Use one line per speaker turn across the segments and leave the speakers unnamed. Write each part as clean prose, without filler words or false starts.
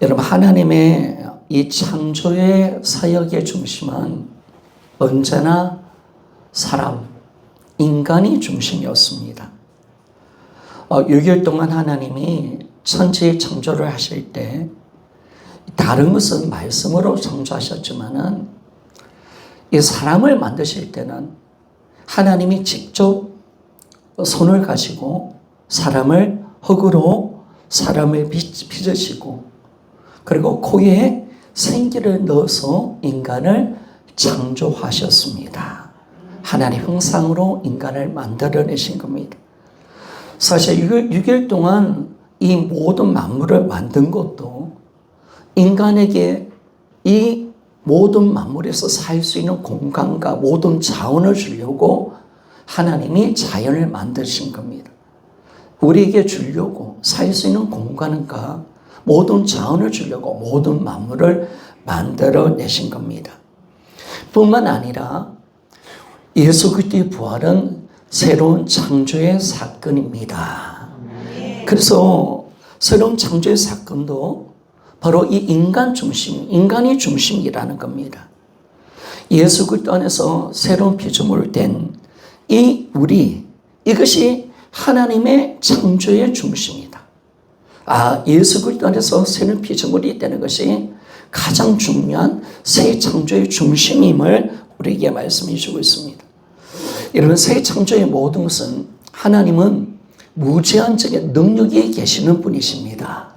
여러분, 하나님의 이 창조의 사역의 중심은 언제나 사람, 인간이 중심이었습니다. 6일 동안 하나님이 천지의 창조를 하실 때 다른 것은 말씀으로 창조하셨지만은 이 사람을 만드실 때는 하나님이 직접 손을 가지고 사람을 흙으로 사람을 빚으시고 그리고 코에 생기를 넣어서 인간을 창조하셨습니다. 하나님 형상으로 인간을 만들어내신 겁니다. 사실 6일 동안 이 모든 만물을 만든 것도 인간에게 이 모든 만물에서 살 수 있는 공간과 모든 자원을 주려고 하나님이 자연을 만드신 겁니다. 우리에게 주려고 살 수 있는 공간과 모든 자원을 주려고 모든 만물을 만들어내신 겁니다. 뿐만 아니라 예수 그리스도의 부활은 새로운 창조의 사건입니다. 그래서 새로운 창조의 사건도 바로 이 인간 중심, 인간이 중심이라는 겁니다. 예수 그리스도 안에서 새로운 피조물을 된 이 우리, 이것이 하나님의 창조의 중심이다. 예수 그리스도 안에서 새로운 피조물이 되는 것이 가장 중요한 새 창조의 중심임을 우리에게 말씀해 주고 있습니다. 여러분, 새 창조의 모든 것은 하나님은 무제한적인 능력이 계시는 분이십니다.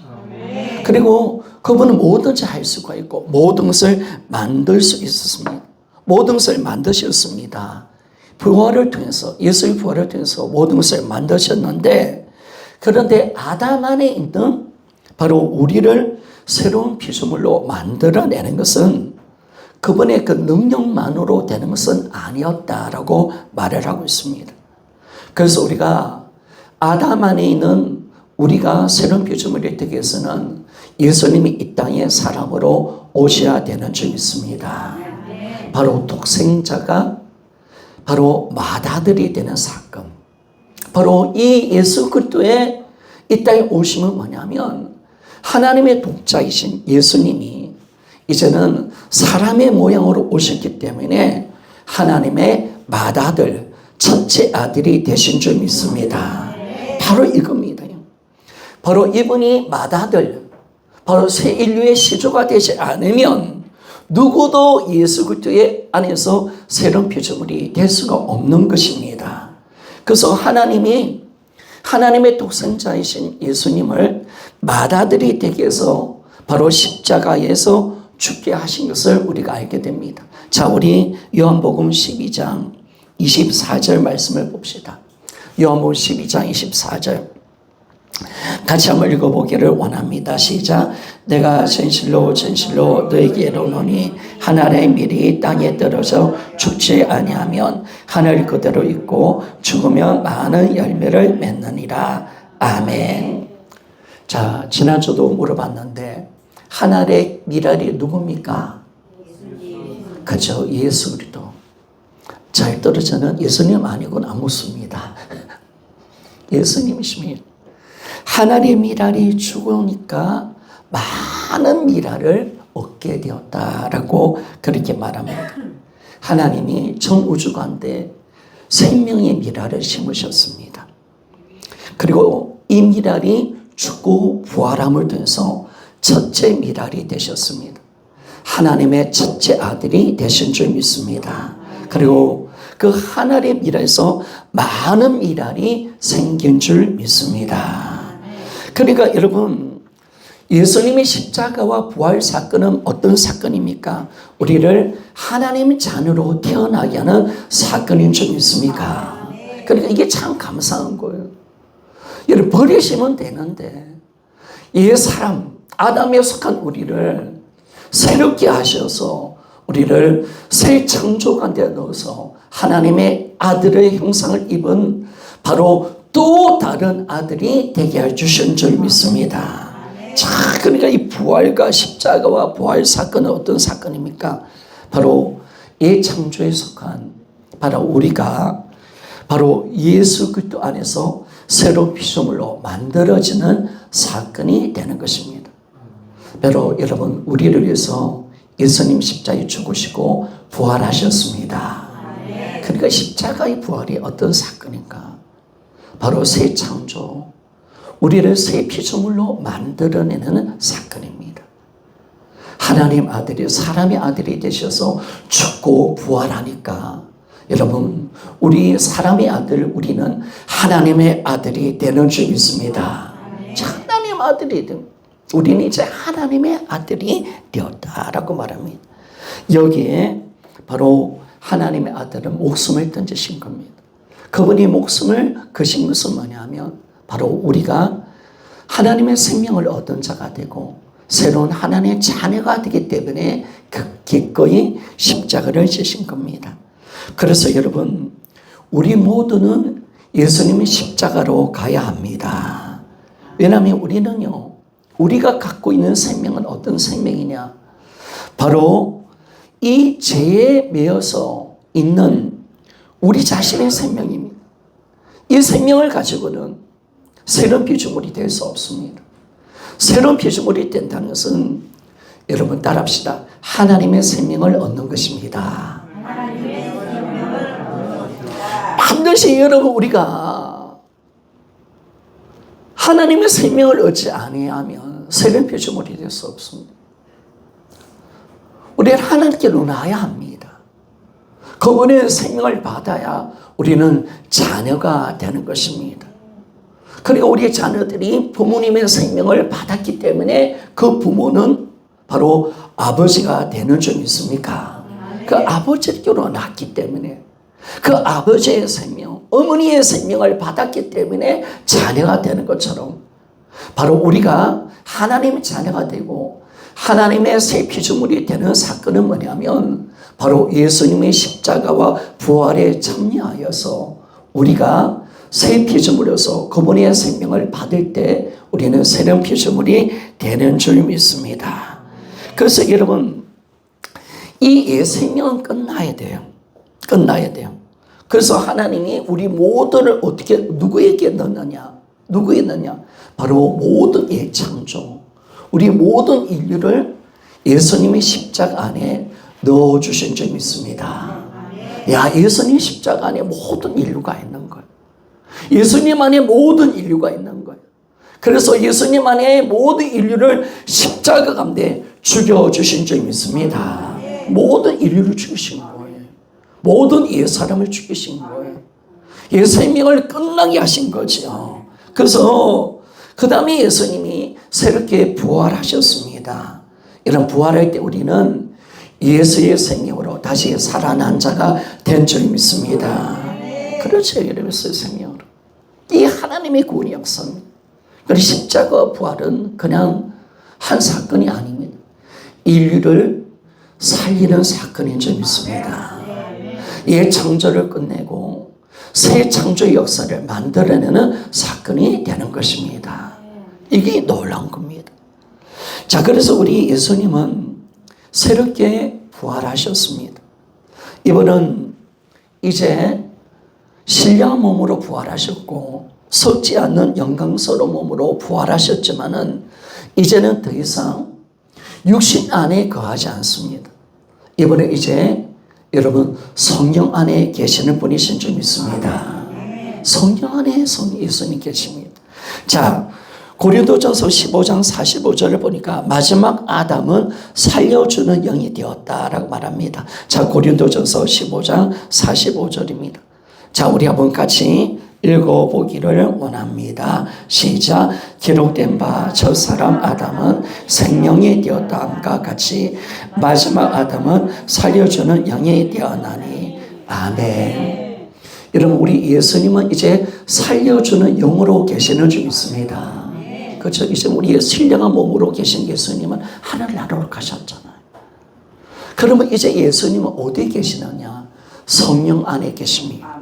그리고 그분은 뭐든지 할 수가 있고 모든 것을 만들 수 있었습니다. 모든 것을 만드셨습니다. 부활을 통해서, 예수의 부활을 통해서 모든 것을 만드셨는데, 그런데 아담 안에 있는 바로 우리를 새로운 피조물로 만들어내는 것은 그분의 그 능력만으로 되는 것은 아니었다라고 말을 하고 있습니다. 그래서 우리가 아담 안에 있는 우리가 새로운 피조물이 되기 위해서는 예수님이 이 땅에 사람으로 오셔야 되는 줄 믿습니다. 바로 독생자가 바로 맏아들이 되는 사건. 바로 이 예수 그리스도의 이 땅에 오심은 뭐냐면 하나님의 독자이신 예수님이 이제는 사람의 모양으로 오셨기 때문에 하나님의 맏아들, 첫째 아들이 되신 줄 믿습니다. 바로 이겁니다. 바로 이분이 맏아들, 바로 새 인류의 시조가 되지 않으면 누구도 예수 그리스도의 안에서 새로운 피조물이 될 수가 없는 것입니다. 그래서 하나님이 하나님의 독생자이신 예수님을 맏아들이 되게 해서 바로 십자가에서 죽게 하신 것을 우리가 알게 됩니다. 자, 우리 요한복음 12장 24절 말씀을 봅시다. 요한복음 12장 24절 같이 한번 읽어보기를 원합니다. 시작. 내가 진실로 진실로 너에게 이르노니 하늘의 밀이 땅에 떨어져 죽지 아니하면 하늘 그대로 있고 죽으면 많은 열매를 맺느니라. 아멘. 자, 지난주도 물어봤는데 하늘의 밀알이 누굽니까? 그렇죠. 예수 그리스도. 잘 떨어져는 예수님 아니고는 안 묻습니다. 예수님이십니다. 하늘의 밀알이 죽으니까 많은 밀알을 얻게 되었다라고 그렇게 말합니다. 하나님이 전 우주 가운데 생명의 밀알을 심으셨습니다. 그리고 이 밀알이 죽고 부활함을 통해서 첫째 밀알이 되셨습니다. 하나님의 첫째 아들이 되신 줄 믿습니다. 그리고 그 하늘의 밀알에서 많은 밀알이 생긴 줄 믿습니다. 그러니까 여러분, 예수님의 십자가와 부활 사건은 어떤 사건입니까? 우리를 하나님의 자녀로 태어나게 하는 사건인 줄 믿습니까? 그러니까 이게 참 감사한 거예요. 여러분, 버리시면 되는데 이 사람 아담에 속한 우리를 새롭게 하셔서 우리를 새 창조 가운데 넣어서 하나님의 아들의 형상을 입은 바로 또 다른 아들이 되게 해주신 줄 믿습니다. 자, 그러니까 이 부활과 십자가와 부활 사건은 어떤 사건입니까? 바로 이 창조에 속한 바로 우리가 바로 예수 그리스도 안에서 새로운 피조물로 만들어지는 사건이 되는 것입니다. 여러분 우리를 위해서 예수님 십자가에 죽으시고 부활하셨습니다. 그러니까 십자가의 부활이 어떤 사건인가? 바로 새 창조, 우리를 새 피조물로 만들어내는 사건입니다. 하나님 아들이 사람의 아들이 되셔서 죽고 부활하니까 여러분 우리 사람의 아들, 우리는 하나님의 아들이 되는 줄 믿습니다. 하나님 아들이 된, 우리는 이제 하나님의 아들이 되었다라고 말합니다. 여기에 바로 하나님의 아들은 목숨을 던지신 겁니다. 그분이 목숨을 거신 것은 뭐냐면 바로 우리가 하나님의 생명을 얻은 자가 되고 새로운 하나님의 자녀가 되기 때문에 기꺼이 십자가를 지신 겁니다. 그래서 여러분 우리 모두는 예수님의 십자가로 가야 합니다. 왜냐하면 우리는요, 우리가 갖고 있는 생명은 어떤 생명이냐? 바로 이 죄에 매여서 있는 우리 자신의 생명입니다. 이 생명을 가지고는 새로운 피조물이 될 수 없습니다. 새로운 피조물이 된다는 것은 여러분 따라합시다. 하나님의 생명을 얻는 것입니다. 반드시 여러분 우리가 하나님의 생명을 얻지 아니하면 새로운 피조물이 될 수 없습니다. 우리는 하나님께로 나아야 합니다. 그분의 생명을 받아야 우리는 자녀가 되는 것입니다. 그리고 우리 자녀들이 부모님의 생명을 받았기 때문에 그 부모는 바로 아버지가 되는 줄 믿습니까? 그 아버지께로 낳기 때문에 그 아버지의 생명, 어머니의 생명을 받았기 때문에 자녀가 되는 것처럼 바로 우리가 하나님의 자녀가 되고 하나님의 새 피조물이 되는 사건은 뭐냐면 바로 예수님의 십자가와 부활에 참여하여서 우리가 새 피조물로서 그분의 생명을 받을 때 우리는 새로운 피조물이 되는 줄 믿습니다. 그래서 여러분 이 생명은 끝나야 돼요. 끝나야 돼요. 그래서 하나님이 우리 모두를 어떻게 누구에게 넣느냐? 누구에 넣느냐? 바로 모든 창조, 우리 모든 인류를 예수님의 십자가 안에 넣어주신 줄 믿습니다. 야, 예수님 십자가 안에 모든 인류가 있는 거예요. 예수님 안에 모든 인류가 있는 거예요. 그래서 예수님 안에 모든 인류를 십자가 가운데 죽여주신 줄 믿습니다. 모든 인류를 죽이신 거예요. 모든 옛사람을 죽이신 거예요. 옛 생명을 끝나게 하신 거죠. 그래서 그 다음에 예수님이 새롭게 부활하셨습니다. 이런 부활할 때 우리는 예수의 생명으로 다시 살아난 자가 된 줄 믿습니다. 그렇죠. 예수의 생명으로. 이 하나님의 구원의 역사입니다. 그리고 십자가 부활은 그냥 한 사건이 아닙니다. 인류를 살리는 사건인 줄 믿습니다. 옛 창조를 끝내고 새 창조의 역사를 만들어내는 사건이 되는 것입니다. 이게 놀라운 겁니다. 자, 그래서 우리 예수님은 새롭게 부활하셨습니다. 이번은 이제 신령한 몸으로 부활하셨고 썩지 않는 영광스러운 몸으로 부활하셨지만은 이제는 더 이상 육신 안에 거하지 않습니다. 이번에 이제 여러분 성령 안에 계시는 분이신 줄 믿습니다. 성령 안에 예수님 계십니다. 자, 고린도전서 15장 45절을 보니까 마지막 아담은 살려주는 영이 되었다라고 말합니다. 자, 고린도전서 15장 45절입니다. 자, 우리 한번 같이 읽어보기를 원합니다. 시작. 기록된 바 저 사람 아담은 생명이 되었다함과 같이 마지막 아담은 살려주는 영이 되었나니. 아멘. 여러분 우리 예수님은 이제 살려주는 영으로 계시는 줄 믿습니다. 그렇죠. 이제 우리의 신령한 몸으로 계신 예수님은 하늘나라로 가셨잖아요. 그러면 이제 예수님은 어디에 계시느냐? 성령 안에 계십니다.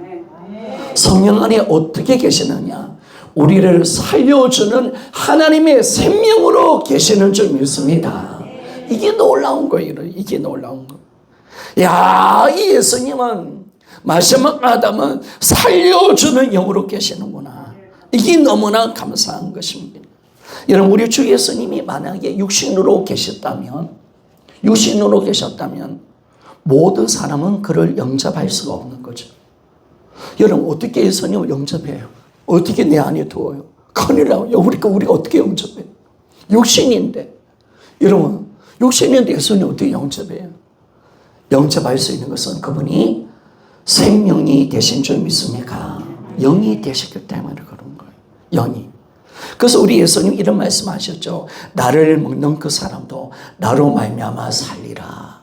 성령 안에 어떻게 계시느냐? 우리를 살려주는 하나님의 생명으로 계시는 줄 믿습니다. 이게 놀라운 거예요. 이게 놀라운 거. 야, 이 예수님은 마지막 아담은 살려주는 영으로 계시는구나. 이게 너무나 감사한 것입니다. 여러분, 우리 주 예수님이 만약에 육신으로 계셨다면 모든 사람은 그를 영접할 수가 없는 거죠. 여러분, 어떻게 예수님을 영접해요? 어떻게 내 안에 두어요? 큰일 나요. 우리가 어떻게 영접해요? 육신인데. 여러분, 육신인데 예수님 어떻게 영접해요? 영접할 수 있는 것은 그분이 생명이 되신 줄 믿습니까? 영이 되셨기 때문에 그런 거예요. 영이. 그래서 우리 예수님 이런 말씀하셨죠. 나를 먹는 그 사람도 나로 말미암아 살리라.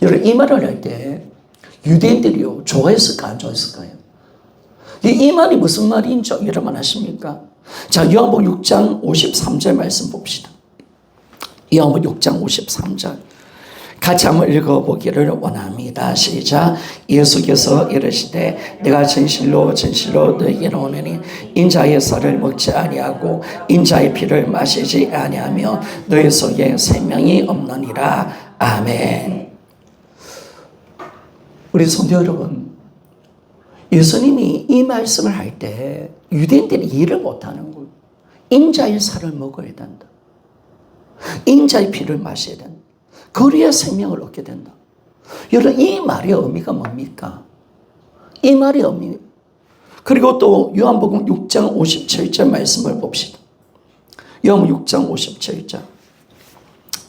여러분, 이 말을 할 때 유대인들이요, 좋아했을까 안 좋아했을까요? 이 말이 무슨 말인지 여러분 아십니까? 자, 요한복음 6장 53절 말씀 봅시다. 요한복음 6장 53절 같이 한번 읽어보기를 원합니다. 시작. 예수께서 이르시되 내가 진실로 너희에게 이르노니 인자의 살을 먹지 아니하고 인자의 피를 마시지 아니하며 너희 속에 생명이 없느니라. 아멘. 우리 성도 여러분, 예수님이 이 말씀을 할 때 유대인들이 이해를 못하는 거예요. 인자의 살을 먹어야 된다. 인자의 피를 마셔야 된다. 그래야 생명을 얻게 된다. 여러분, 이 말의 의미가 뭡니까? 이 말의 의미. 그리고 또 요한복음 6장 57절 말씀을 봅시다. 요한복음 6장 57절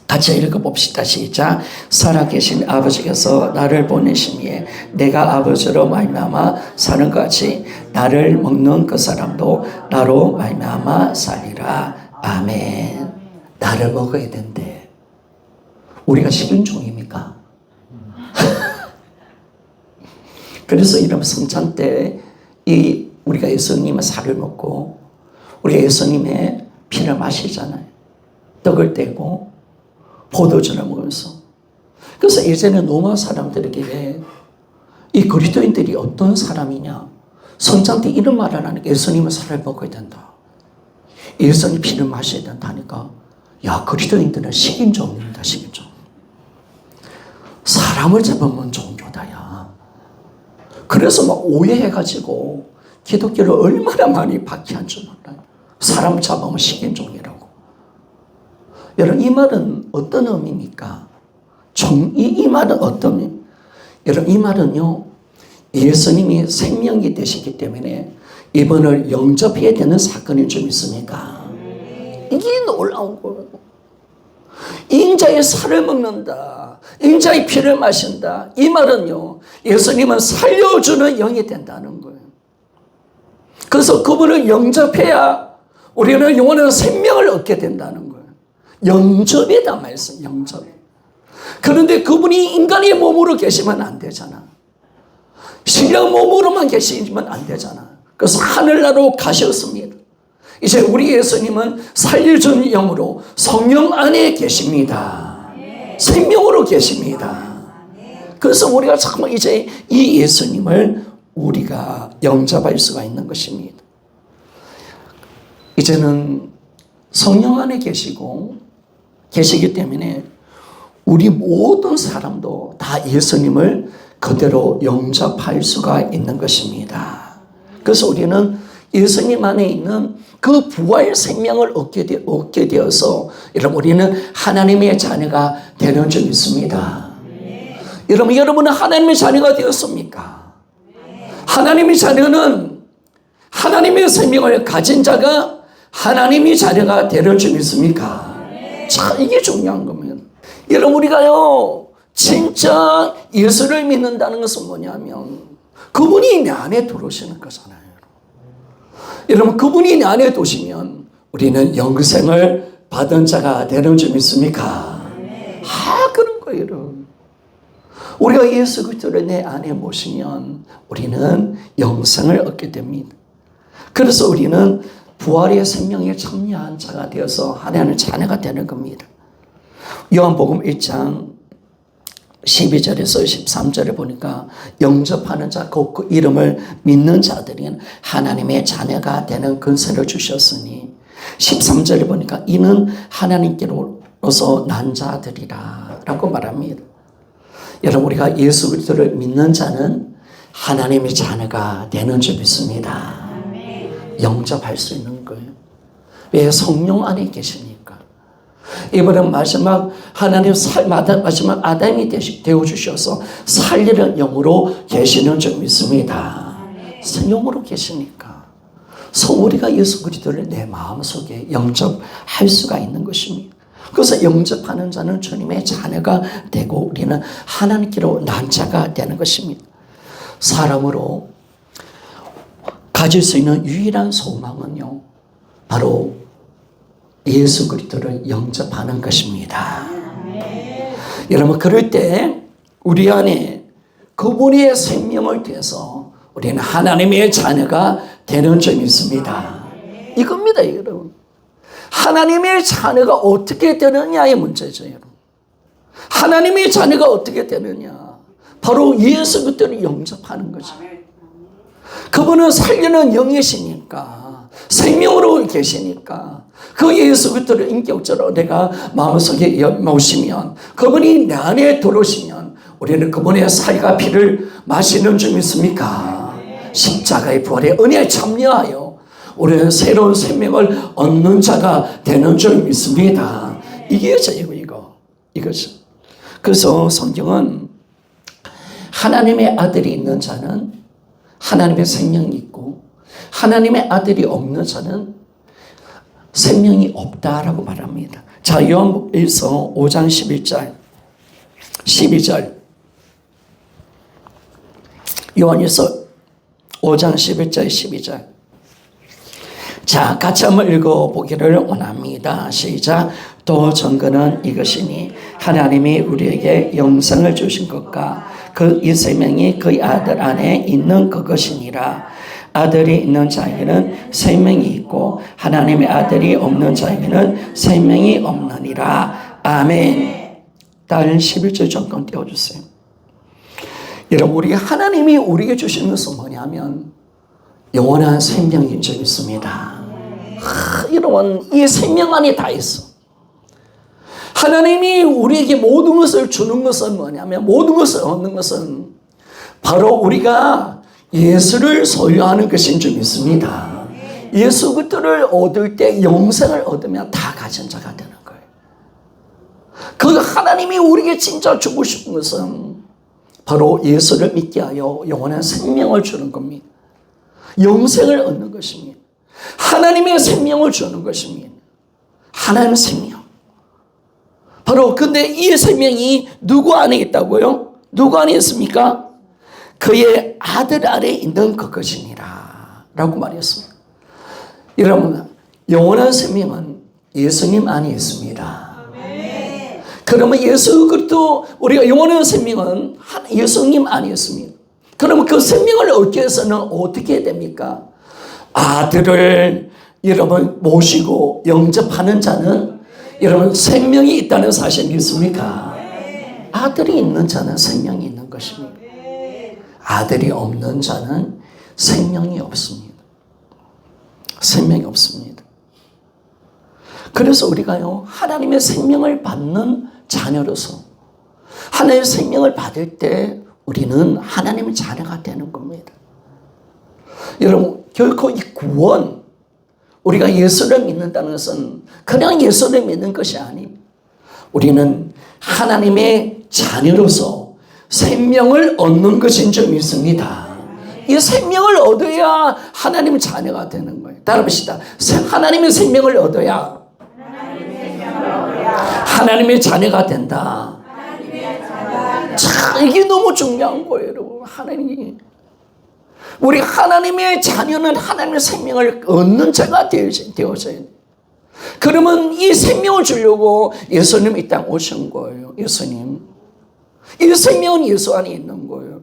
같이 읽어봅시다. 시작. 살아계신 아버지께서 나를 보내심에 내가 아버지로 말미암아 사는 것 같이 나를 먹는 그 사람도 나로 말미암아 살리라. 아멘. 나를 먹어야 된대. 우리가 식인종입니까? 그래서 이런 성찬 때 우리가 예수님의 살을 먹고 우리가 예수님의 피를 마시잖아요. 떡을 떼고 포도주를 먹으면서. 그래서 이제는 로마 사람들에게 이 그리스도인들이 어떤 사람이냐, 성찬 때 이런 말을 하니까 예수님의 살을 먹어야 된다, 예수님 피를 마셔야 된다니까, 야, 그리스도인들은 식인종입니다. 식인종. 사람을 잡으면 종교다, 야. 그래서 막 오해해가지고 기독교를 얼마나 많이 박해한 줄 몰라요. 사람 잡으면 식인종이라고. 여러분, 이 말은 어떤 의미입니까? 이 말은 어떤 의미? 여러분, 이 말은요, 예수님이 생명이 되시기 때문에 이분을 영접해야 되는 사건인 줄 믿습니까? 이게 놀라운 거예요. 인자의 살을 먹는다, 인자의 피를 마신다. 이 말은요, 예수님은 살려주는 영이 된다는 거예요. 그래서 그분을 영접해야 우리는 영원한 생명을 얻게 된다는 거예요. 영접이다 말씀, 영접. 그런데 그분이 인간의 몸으로 계시면 안 되잖아. 신령 몸으로만 계시면 안 되잖아. 그래서 하늘나라로 가셨습니다. 이제 우리 예수님은 살려준 영으로 성령 안에 계십니다. 생명으로 계십니다. 그래서 우리가 정말 이제 이 예수님을 우리가 영접할 수가 있는 것입니다. 이제는 성령 안에 계시기 때문에 우리 모든 사람도 다 예수님을 그대로 영접할 수가 있는 것입니다. 그래서 우리는 예수님 안에 있는 그 부활 생명을 얻게 되어서 여러분, 우리는 하나님의 자녀가 되는 줄 믿습니다. 여러분은 하나님의 자녀가 되었습니까? 하나님의 자녀는 하나님의 생명을 가진 자가 하나님의 자녀가 되는 줄 믿습니까? 자, 이게 중요한 겁니다. 여러분, 우리가요, 진짜 예수를 믿는다는 것은 뭐냐면 그분이 내 안에 들어오시는 거잖아요. 여러분, 그분이 내 안에 두시면 우리는 영생을 받은 자가 되는 줄 믿습니까? 그런 거예요, 여러분. 우리가 예수 그리스도를 내 안에 모시면 우리는 영생을 얻게 됩니다. 그래서 우리는 부활의 생명에 참여한 자가 되어서 하나님의 자녀가 되는 겁니다. 요한복음 1장 12절에서 13절에 보니까 영접하는 자, 그 이름을 믿는 자들은 하나님의 자녀가 되는 근세를 주셨으니 13절에 보니까 이는 하나님께로서 난 자들이라 라고 말합니다. 여러분, 우리가 예수 그리스도를 믿는 자는 하나님의 자녀가 되는 줄 믿습니다. 영접할 수 있는 거예요. 왜? 성령 안에 계시니까. 이번엔 마지막 하나님 마지막 아담이 되어주셔서 살리는 영으로 계시는 줄 믿습니다. 영으로 계시니까. 그래서 우리가 예수 그리스도를 내 마음속에 영접할 수가 있는 것입니다. 그래서 영접하는 자는 주님의 자녀가 되고 우리는 하나님께로 난 자가 되는 것입니다. 사람으로 가질 수 있는 유일한 소망은요, 바로 예수 그리스도를 영접하는 것입니다. 여러분, 그럴 때 우리 안에 그분의 생명을 통해서 우리는 하나님의 자녀가 되는 점이 있습니다. 이겁니다, 여러분. 하나님의 자녀가 어떻게 되느냐의 문제죠, 여러분. 하나님의 자녀가 어떻게 되느냐? 바로 예수 그리스도를 영접하는 거죠. 그분은 살리는 영이시니까, 생명으로 계시니까, 그 예수 그리스도를 인격적으로 내가 마음속에 모시면, 그분이 내 안에 들어오시면 우리는 그분의 살과 피를 마시는 줄 믿습니까? 십자가의 부활의 은혜에 참여하여 우리는 새로운 생명을 얻는 자가 되는 줄 믿습니다. 이게 이거죠. 그래서 성경은 하나님의 아들이 있는 자는 하나님의 생명이 있고, 하나님의 아들이 없는 자는 생명이 없다라고 말합니다. 자, 요한일서 5장 11절, 12절. 요한일서 5장 11절, 12절. 자, 같이 한번 읽어보기를 원합니다. 시작. 또 증거는 이것이니 하나님이 우리에게 영생을 주신 것과 그 이 생명이 그의 아들 안에 있는 그것이니라. 아들이 있는 자에게는 생명이 있고 하나님의 아들이 없는 자에게는 생명이 없느니라. 아멘. 다른 11절 잠깐 띄워주세요. 여러분, 우리 하나님이 우리에게 주신 것은 뭐냐면 영원한 생명인 줄 믿습니다. 여러분, 이 생명 안에 다 있어. 하나님이 우리에게 모든 것을 주는 것은 뭐냐면, 모든 것을 얻는 것은 바로 우리가 예수를 소유하는 것인 줄 믿습니다. 예수 그리스도를 얻을 때 영생을 얻으면 다 가진 자가 되는 거예요. 그 하나님이 우리에게 진짜 주고 싶은 것은 바로 예수를 믿게 하여 영원한 생명을 주는 겁니다. 영생을 얻는 것입니다. 하나님의 생명을 주는 것입니다. 하나님의 생명. 바로 근데 이 생명이 누구 안에 있다고요? 누구 안에 있습니까? 그의 아들 안에 있는 그것이니라 라고 말했습니다. 여러분, 영원한 생명은 예수님 안에 있습니다. 그러면 예수 그리스도 우리가 영원한 생명은 예수님 안에 있습니다. 그러면 그 생명을 얻기 위해서는 어떻게 됩니까? 아들을 여러분 모시고 영접하는 자는 여러분 생명이 있다는 사실 믿습니까? 아들이 있는 자는 생명이 있는 것입니다. 아들이 없는 자는 생명이 없습니다. 생명이 없습니다. 그래서 우리가요, 하나님의 생명을 받는 자녀로서 하나님의 생명을 받을 때 우리는 하나님의 자녀가 되는 겁니다. 여러분, 결코 이 구원, 우리가 예수를 믿는다는 것은 그냥 예수를 믿는 것이 아닙니다. 우리는 하나님의 자녀로서 생명을 얻는 것인 줄 믿습니다. 이 생명을 얻어야 하나님의 자녀가 되는 거예요. 따라합시다. 하나님의 생명을 얻어야 하나님의 자녀가 된다. 자, 이게 너무 중요한 거예요, 여러분. 하나님이. 우리 하나님의 자녀는 하나님의 생명을 얻는 자가 되어져야 돼요. 그러면 이 생명을 주려고 예수님이 이 땅 오신 거예요. 예수님. 이 생명은 예수 안에 있는 거예요.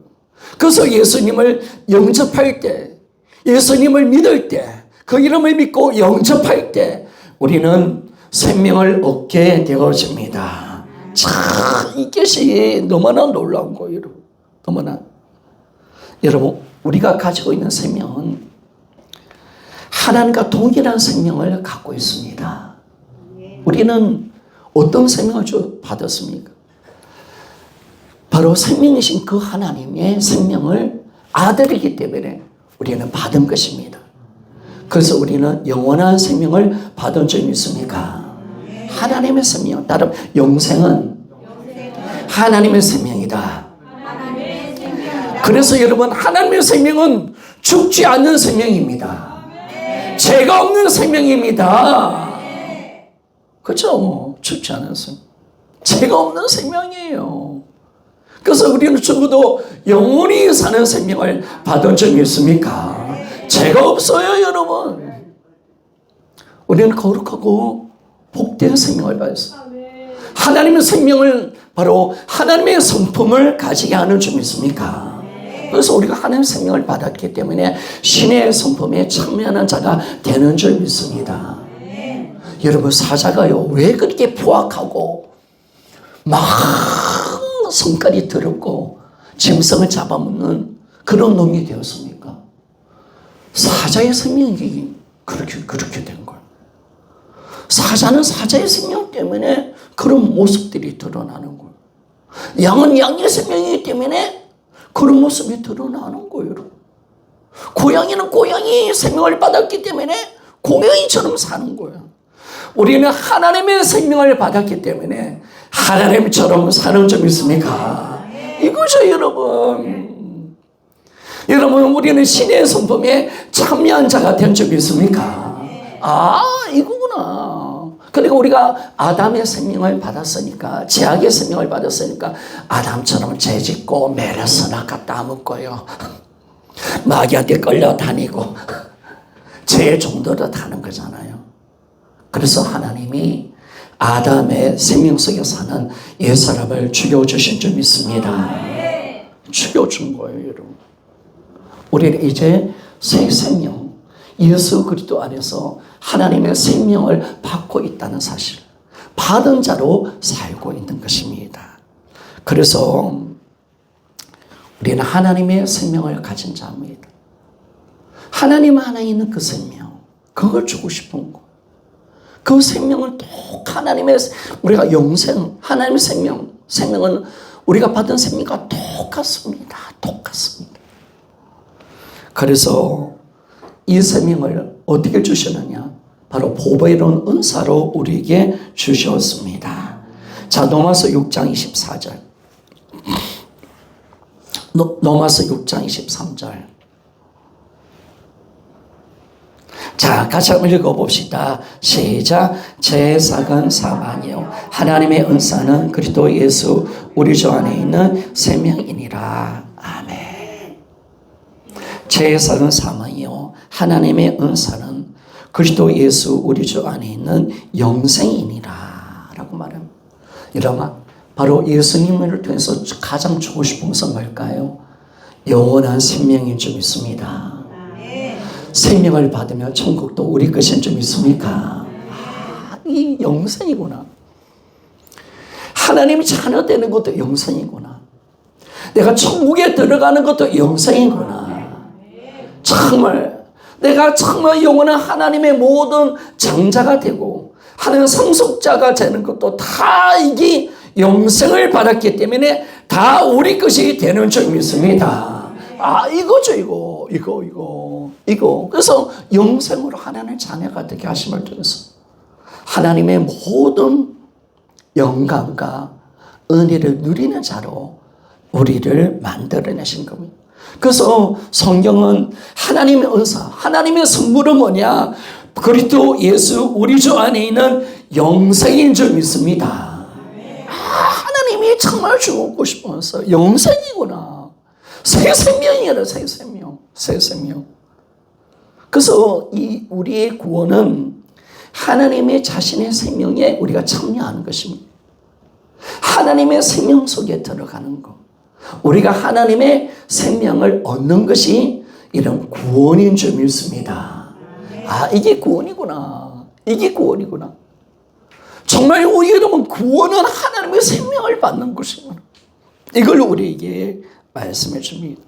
그래서 예수님을 영접할 때, 예수님을 믿을 때, 그 이름을 믿고 영접할 때 우리는 생명을 얻게 되어집니다. 자, 이것이 너무나 놀라운 거예요, 여러분. 너무나. 여러분, 우리가 가지고 있는 생명은 하나님과 동일한 생명을 갖고 있습니다. 우리는 어떤 생명을 받았습니까? 바로 생명이신 그 하나님의 생명을 아들이기 때문에 우리는 받은 것입니다. 그래서 우리는 영원한 생명을 받은 적이 있습니까? 하나님의 생명, 따로 영생은 하나님의 생명이다. 그래서 여러분, 하나님의 생명은 죽지 않는 생명입니다. 죄가 없는 생명입니다. 그렇죠? 죽지 않은 생명. 죄가 없는 생명이에요. 그래서 우리는 적어도 영원히 사는 생명을 받은 적이 있습니까? 죄가 없어요, 여러분. 우리는 거룩하고 복된 생명을 받았어요. 하나님의 생명을 바로 하나님의 성품을 가지게 하는 줄 믿습니까? 그래서 우리가 하나님의 생명을 받았기 때문에 신의 성품에 참여하는 자가 되는 줄 믿습니다. 여러분, 사자가요, 왜 그렇게 포악하고 막 성깔이 더럽고 짐승을 잡아먹는 그런 놈이 되었습니까? 사자의 생명이 그렇게 된 거예요. 사자는 사자의 생명 때문에 그런 모습들이 드러나는 거예요. 양은 양의 생명이기 때문에 그런 모습이 드러나는 거예요. 고양이는 고양이의 생명을 받았기 때문에 고양이처럼 사는 거예요. 우리는 하나님의 생명을 받았기 때문에 하나님처럼 사는 점 있습니까? 이거죠, 여러분. 여러분, 우리는 신의 성품에 참여한 자가 된 적이 있습니까? 이거구나. 그리고 우리가 아담의 생명을 받았으니까, 제약의 생명을 받았으니까 아담처럼 죄짓고 메르스나 갖다 먹고요, 마귀한테 끌려다니고 죄의 종도로 다는 거잖아요. 그래서 하나님이 아담의 생명 속에 사는 옛사람을 죽여주신 줄 믿습니다. 죽여준 거예요, 여러분. 우리는 이제 새 생명, 예수 그리스도 안에서 하나님의 생명을 받고 있다는 사실, 받은 자로 살고 있는 것입니다. 그래서 우리는 하나님의 생명을 가진 자입니다. 하나님 안에 있는 그 생명, 그걸 주고 싶은 거. 그 생명을 하나님의, 우리가 영생, 하나님의 생명은 우리가 받은 생명과 똑같습니다. 똑같습니다. 그래서 이 생명을 어떻게 주셨느냐? 바로 보배로운 은사로 우리에게 주셨습니다. 자, 로마서 6장 24절. 로마서 6장 23절. 자, 같이 한번 읽어봅시다. 시작. 제사건 사망이요 하나님의 은사는 그리스도 예수 우리 주 안에 있는 생명이니라. 아멘. 제사건 사망이요 하나님의 은사는 그리스도 예수 우리 주 안에 있는 영생이니라 라고 말합니다. 여러분, 바로 예수님을 통해서 가장 주고 싶은 것은 뭘까요? 영원한 생명인 줄 믿습니다. 생명을 받으면 천국도 우리 것인 줄 믿습니까? 이 영생이구나. 하나님이 자녀 되는 것도 영생이구나. 내가 천국에 들어가는 것도 영생이구나. 정말 내가 정말 영원한 하나님의 모든 장자가 되고 하나님 상속자가 되는 것도 다 이게 영생을 받았기 때문에 다 우리 것이 되는 줄 믿습니다. 이거죠, 이거. 그래서 영생으로 하나님의 자녀가 되게 하심을 통해서 하나님의 모든 영광과 은혜를 누리는 자로 우리를 만들어내신 겁니다. 그래서 성경은 하나님의 은사, 하나님의 선물은 뭐냐? 그리스도 예수 우리 주 안에 있는 영생인 줄 믿습니다. 하나님이 정말 주고 싶어서 영생이구나. 새 생명이라, 새 생명. 그래서 이 우리의 구원은 하나님의 자신의 생명에 우리가 참여하는 것입니다. 하나님의 생명 속에 들어가는 것. 우리가 하나님의 생명을 얻는 것이 이런 구원인 줄 믿습니다. 이게 구원이구나. 정말 우리에게 구원은 하나님의 생명을 받는 것이구나. 이걸 우리에게 말씀해 줍니다.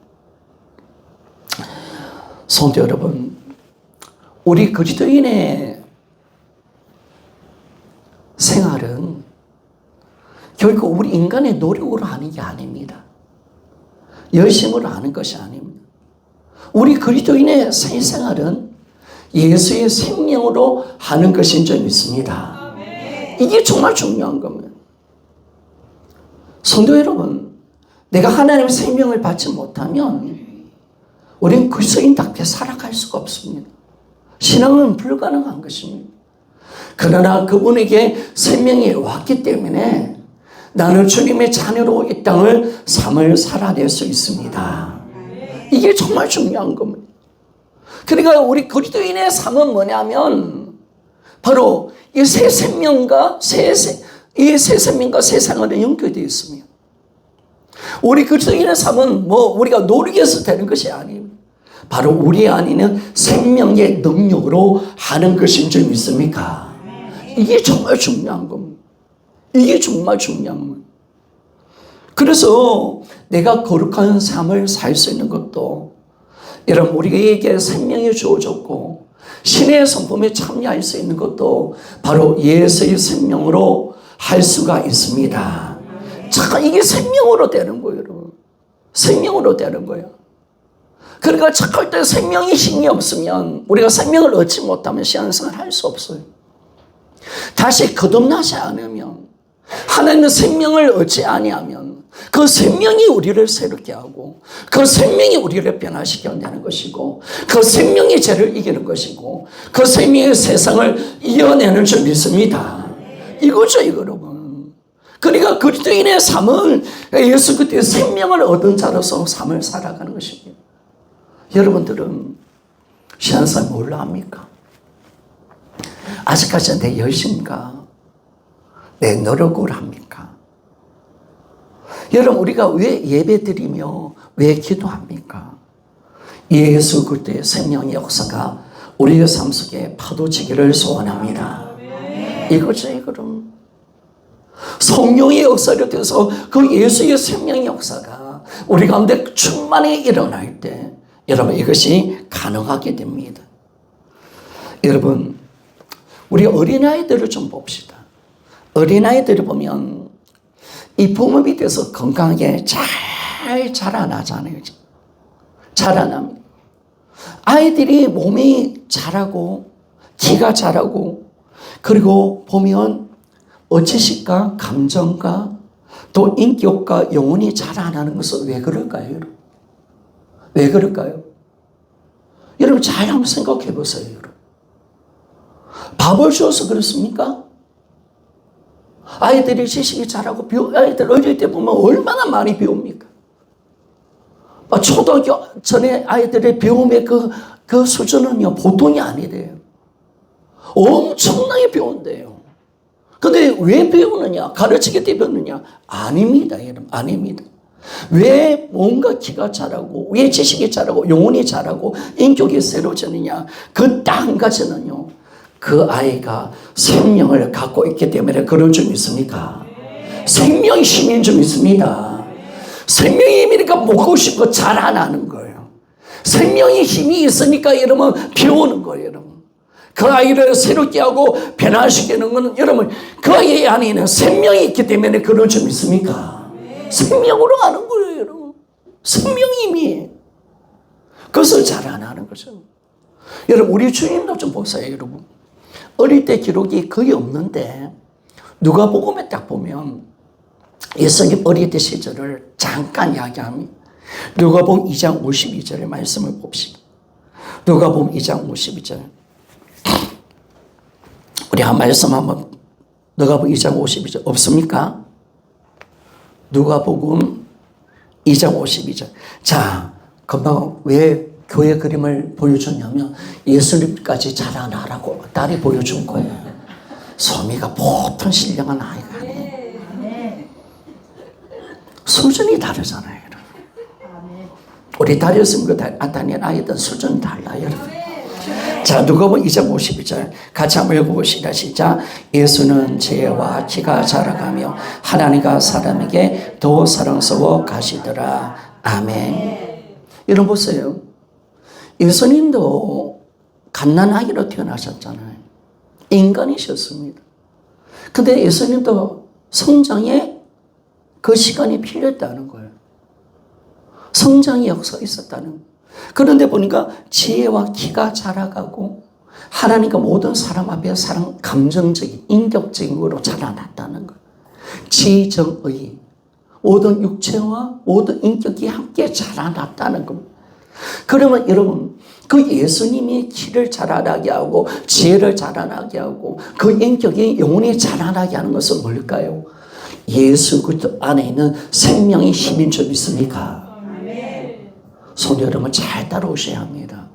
성도 여러분, 우리 그리스도인의 생활은 결국 우리 인간의 노력으로 하는 게 아닙니다. 열심으로 하는 것이 아닙니다. 우리 그리스도인의 새 생활은 예수의 생명으로 하는 것인 줄 믿습니다. 이게 정말 중요한 겁니다. 성도 여러분, 내가 하나님의 생명을 받지 못하면 우리는 그리스도인답게 살아갈 수가 없습니다. 신앙은 불가능한 것입니다. 그러나 그분에게 생명이 왔기 때문에 나는 주님의 자녀로 이 땅을 삶을 살아낼 수 있습니다. 이게 정말 중요한 겁니다. 그러니까 우리 그리스도인의 삶은 뭐냐면 바로 이 새 생명과 새 생명과 연결되어 있습니다. 우리 그리스도인의 삶은 우리가 노력해서 되는 것이 아닙니다. 바로 우리 안에는 생명의 능력으로 하는 것인 줄 믿습니까? 이게 정말 중요한 겁니다. 이게 정말 중요한 겁니다. 그래서 내가 거룩한 삶을 살 수 있는 것도 여러분 우리에게 생명이 주어졌고 신의 성품에 참여할 수 있는 것도 바로 예수의 생명으로 할 수가 있습니다. 자, 이게 생명으로 되는 거예요, 여러분. 생명으로 되는 거예요. 그러니까 착할 때 생명이 힘이 없으면 우리가 생명을 얻지 못하면 신앙생활을 할 수 없어요. 다시 거듭나지 않으면 하나님의 생명을 얻지 아니하면 그 생명이 우리를 새롭게 하고 그 생명이 우리를 변화시켜내는 것이고 그 생명이 죄를 이기는 것이고 그 생명이 세상을 이겨내는 줄 믿습니다. 이거죠, 이거 여러분. 그러니까 그리스도인의 삶은 예수 그리스도의 생명을 얻은 자로서 삶을 살아가는 것입니다. 여러분들은 신앙생활 뭘로 합니까? 아직까지 내 열심과 내 노력을 합니까? 여러분 우리가 왜 예배드리며 왜 기도합니까? 예수 그리스도의 생명의 역사가 우리의 삶 속에 파도치기를 소원합니다. 이거죠, 이거는. 성령의 역사를 통해서 그 예수의 생명의 역사가 우리 가운데 충만히 일어날 때 여러분 이것이 가능하게 됩니다. 여러분 우리 어린아이들을 좀 봅시다. 어린아이들을 보면 이 부모 밑에서 건강하게 잘 자라나잖아요. 자라납니다. 아이들이 몸이 자라고 키가 자라고 그리고 보면 어치식과 감정과 또 인격과 영혼이 자라나는 것은 왜 그럴까요, 여러분? 왜 그럴까요? 여러분 잘 한번 생각해 보세요, 여러분. 밥을 줘서 그렇습니까? 아이들이 지식이 자라고 아이들 어릴 때 보면 얼마나 많이 배웁니까? 초등학교 전에 아이들의 배움의 그 수준은요 보통이 아니래요. 엄청나게 배운대요. 근데 왜 배우느냐? 가르치기 때문에 배우느냐? 아닙니다, 여러분. 아닙니다. 왜 뭔가 키가 자라고 왜 지식이 자라고 영혼이 자라고 인격이 새로워지느냐? 그 딱 한 가지는요. 그 아이가 생명을 갖고 있기 때문에 그런 줄 믿습니까? 생명이 힘인 줄 믿습니다. 생명의 힘이니까 먹고 싶고 자라나는 거예요. 생명의 힘이 있으니까 여러분 배우는 거예요, 여러분. 그 아이를 새롭게 하고 변화시키는 것은 여러분 그 아이 안에는 생명이 있기 때문에 그런 줄 믿습니까? 생명으로 가는 거예요, 여러분. 생명의 힘이. 그것을 자라나는 거죠. 여러분 우리 주님도 좀 보세요, 여러분. 어릴 때 기록이 거의 없는데 누가복음에 딱 보면 예수님 어릴 때 시절을 잠깐 이야기합니다. 누가복음 2장 52절의 말씀을 봅시다. 누가복음 2장 52절. 우리 한 말씀 한번 누가복음 2장 52절 없습니까? 누가복음 2장 52절. 자, 금방 왜 교회 그림을 보여줬냐면 예수님까지 자라나라고 딸이 보여준 거예요. 소미가 보통 신령한 아이가 아니에요. 수준이 다르잖아요, 여러분. 우리 다렸으면 다닌 아이들 수준이 달라요, 여러분. 자, 누가복음 2장 52절 같이 한번 읽어보시다. 시작. 예수는 지혜와 키가 자라가며 하나님과 사람에게 더 사랑스러워 가시더라. 아멘. 여러분 보세요. 예수님도 갓난아기로 태어나셨잖아요. 인간이셨습니다. 근데 예수님도 성장에 그 시간이 필요했다는 거예요. 성장의 역사가 있었다는 거예요. 그런데 보니까 지혜와 키가 자라가고 하나님과 모든 사람 앞에 사랑, 감정적인, 인격적인 거로 자라났다는 것. 지정의, 모든 육체와 모든 인격이 함께 자라났다는 겁니다. 그러면 여러분, 그 예수님이 키를 자라나게 하고 지혜를 자라나게 하고 그 인격이 영혼이 자라나게 하는 것은 뭘까요? 예수 그리스도 안에 있는 생명의 힘인 줄 믿습니까? 성도 여러분, 잘 따라오셔야 합니다.